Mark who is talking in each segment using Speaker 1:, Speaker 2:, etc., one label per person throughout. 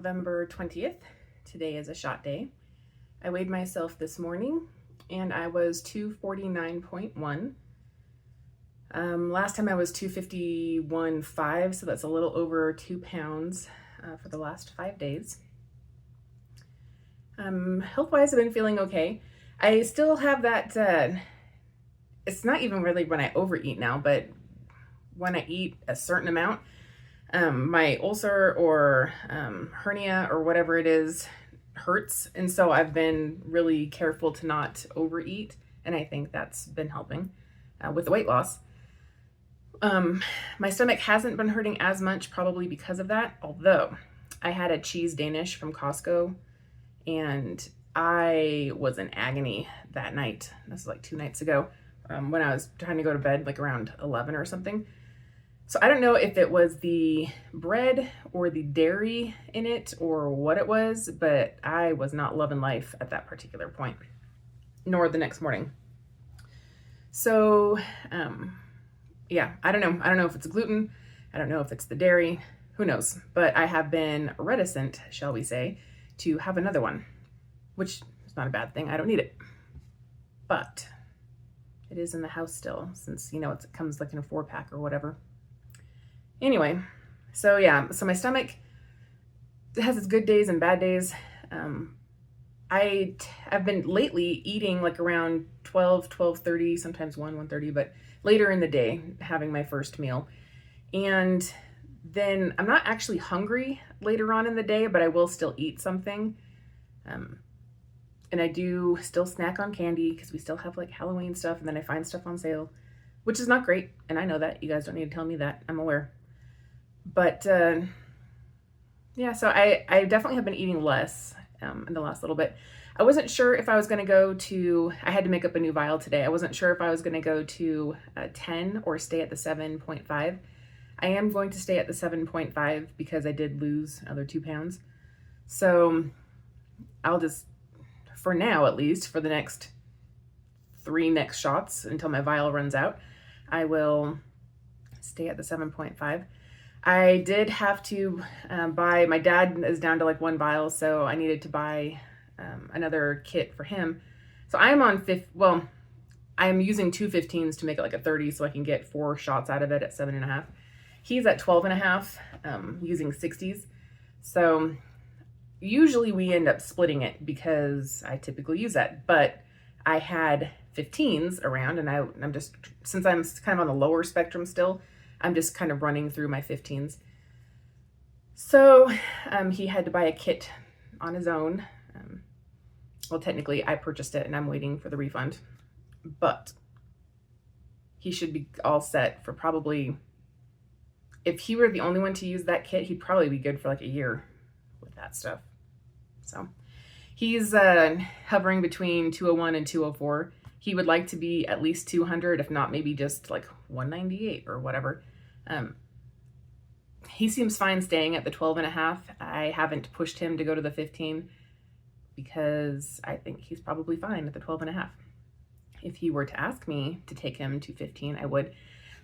Speaker 1: November 20th. Today is a shot day. I weighed myself this morning and I was 249.1. Last time I was 251.5, so that's a little over 2 pounds for the last 5 days. Health-wise, I've been feeling okay. I still have that, it's not even really when I overeat now, but when I eat a certain amount, my ulcer or hernia or whatever it is hurts. And so I've been really careful to not overeat. And I think that's been helping with the weight loss. My stomach hasn't been hurting as much, probably because of that. Although I had a cheese Danish from Costco and I was in agony that night. This was like 2 nights ago when I was trying to go to bed, like around 11 or something. So I don't know if it was the bread or the dairy in it or what it was, but I was not loving life at that particular point, nor the next morning. So, yeah, I don't know. I don't know if it's gluten. I don't know if it's the dairy. Who knows? But I have been reticent, shall we say, to have another one, which is not a bad thing. I don't need it. But it is in the house still, since, you know, it comes like in a 4-pack or whatever. Anyway, so yeah, so my stomach has its good days and bad days. I've been lately eating like around 12:30, sometimes 1:30, but later in the day, having my first meal. And then I'm not actually hungry later on in the day, but I will still eat something. And I do still snack on candy because we still have like Halloween stuff, and then I find stuff on sale, which is not great. And I know that. You guys don't need to tell me that. I'm aware. But yeah, so I definitely have been eating less in the last little bit. I wasn't sure if I was going to go to, I had to make up a new vial today. I wasn't sure if I was going to go to 10 or stay at the 7.5. I am going to stay at the 7.5 because I did lose another 2 pounds. So I'll just, for now at least, for the next 3 next shots until my vial runs out, I will stay at the 7.5. I did have to buy, my dad is down to like 1 vial, so I needed to buy another kit for him. So I'm on I'm using 2 15s to make it like a 30 so I can get 4 shots out of it at 7.5. He's at 12.5, using 60s. So usually we end up splitting it because I typically use that, but I had 15s around and I'm just, since I'm kind of on the lower spectrum still, I'm just kind of running through my 15s. So he had to buy a kit on his own. Well, technically I purchased it and I'm waiting for the refund, but he should be all set for probably, if he were the only one to use that kit, he'd probably be good for like a year with that stuff. So he's hovering between 201 and 204. He would like to be at least 200, if not maybe just like 198 or whatever. He seems fine staying at the 12.5. I haven't pushed him to go to the 15 because I think he's probably fine at the 12.5. If he were to ask me to take him to 15, I would.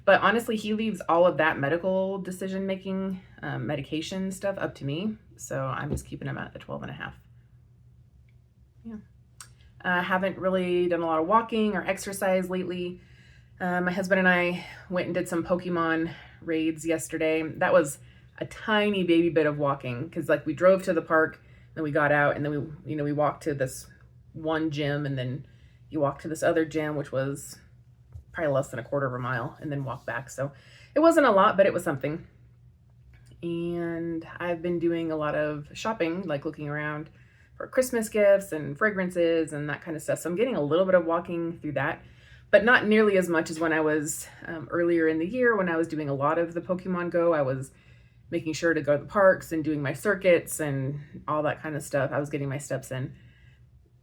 Speaker 1: But honestly, he leaves all of that medical decision-making, medication stuff up to me. So I'm just keeping him at the 12.5. Yeah. I haven't really done a lot of walking or exercise lately. My husband and I went and did some Pokemon raids yesterday. That was a tiny baby bit of walking because like we drove to the park, then we got out and then we walked to this one gym and then you walked to this other gym, which was probably less than a quarter of a mile, and then walk back. So it wasn't a lot, but it was something. And I've been doing a lot of shopping, like looking around for Christmas gifts and fragrances and that kind of stuff. So I'm getting a little bit of walking through that, but not nearly as much as when I was earlier in the year when I was doing a lot of the Pokemon Go. I was making sure to go to the parks and doing my circuits and all that kind of stuff. I was getting my steps in.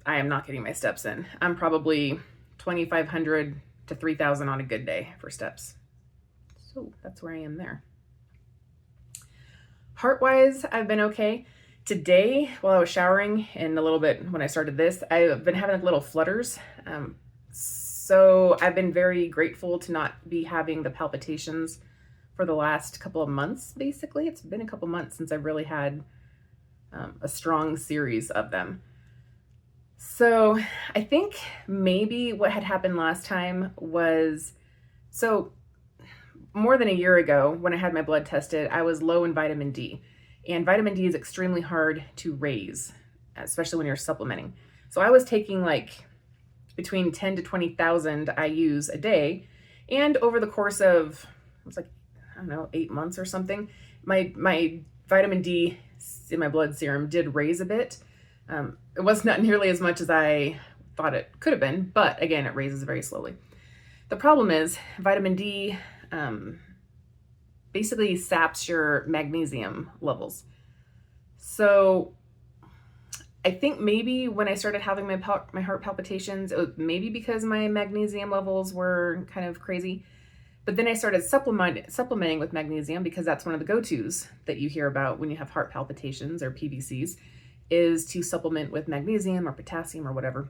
Speaker 1: I am not getting my steps in. I'm probably 2,500 to 3,000 on a good day for steps. So that's where I am there. Heart-wise, I've been okay. Today, while I was showering and a little bit when I started this, I've been having like little flutters. So I've been very grateful to not be having the palpitations for the last couple of months, basically. It's been a couple months since I've really had a strong series of them. So I think maybe what had happened last time was, so more than a year ago when I had my blood tested, I was low in vitamin D. And vitamin D is extremely hard to raise, especially when you're supplementing. So I was taking like between 10 to 20,000 IUs a day. And over the course of, it was like, I don't know, 8 months or something, my vitamin D in my blood serum did raise a bit. It was not nearly as much as I thought it could have been, but again, it raises very slowly. The problem is vitamin D basically saps your magnesium levels. So I think maybe when I started having my heart palpitations, it was maybe because my magnesium levels were kind of crazy. But then I started supplementing with magnesium, because that's one of the go-tos that you hear about when you have heart palpitations or PVCs, is to supplement with magnesium or potassium or whatever.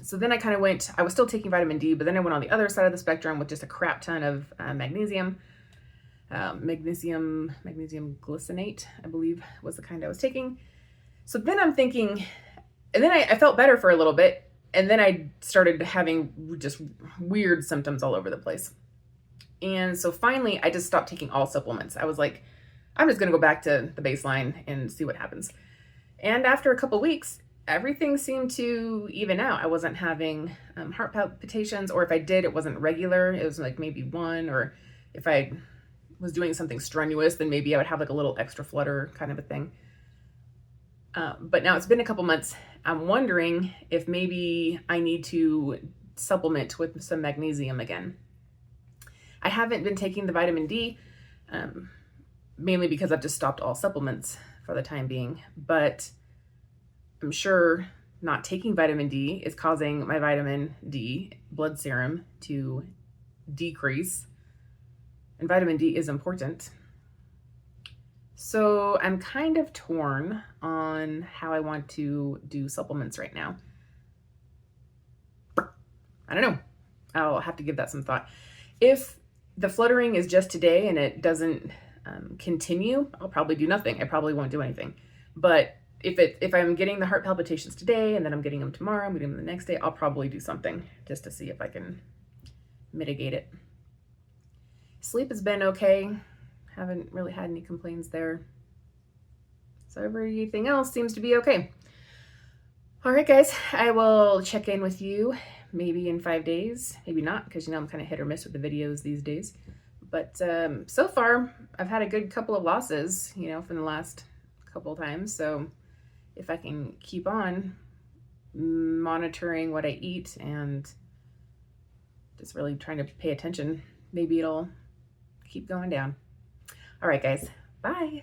Speaker 1: So then I kind of went, I was still taking vitamin D, but then I went on the other side of the spectrum with just a crap ton of magnesium glycinate, I believe was the kind I was taking. So then I'm thinking, and then I felt better for a little bit, and then I started having just weird symptoms all over the place. And so finally, I just stopped taking all supplements. I was like, I'm just going to go back to the baseline and see what happens. And after a couple weeks, everything seemed to even out. I wasn't having heart palpitations, or if I did, it wasn't regular. It was like maybe one, or if I was doing something strenuous, then maybe I would have like a little extra flutter kind of a thing. But now it's been a couple months. I'm wondering if maybe I need to supplement with some magnesium again. I haven't been taking the vitamin D, mainly because I've just stopped all supplements for the time being, but I'm sure not taking vitamin D is causing my vitamin D blood serum to decrease, and vitamin D is important. So I'm kind of torn on how I want to do supplements right now. I don't know. I'll have to give that some thought. If the fluttering is just today and it doesn't continue, I'll probably do nothing. I probably won't do anything. But if I'm getting the heart palpitations today and then I'm getting them tomorrow, I'm getting them the next day, I'll probably do something just to see if I can mitigate it. Sleep has been okay. Haven't really had any complaints there. So everything else seems to be okay. All right, guys, I will check in with you maybe in 5 days, maybe not, because I'm kind of hit or miss with the videos these days. But so far, I've had a good couple of losses, from the last couple of times. So if I can keep on monitoring what I eat and just really trying to pay attention, maybe it'll keep going down. All right, guys, bye.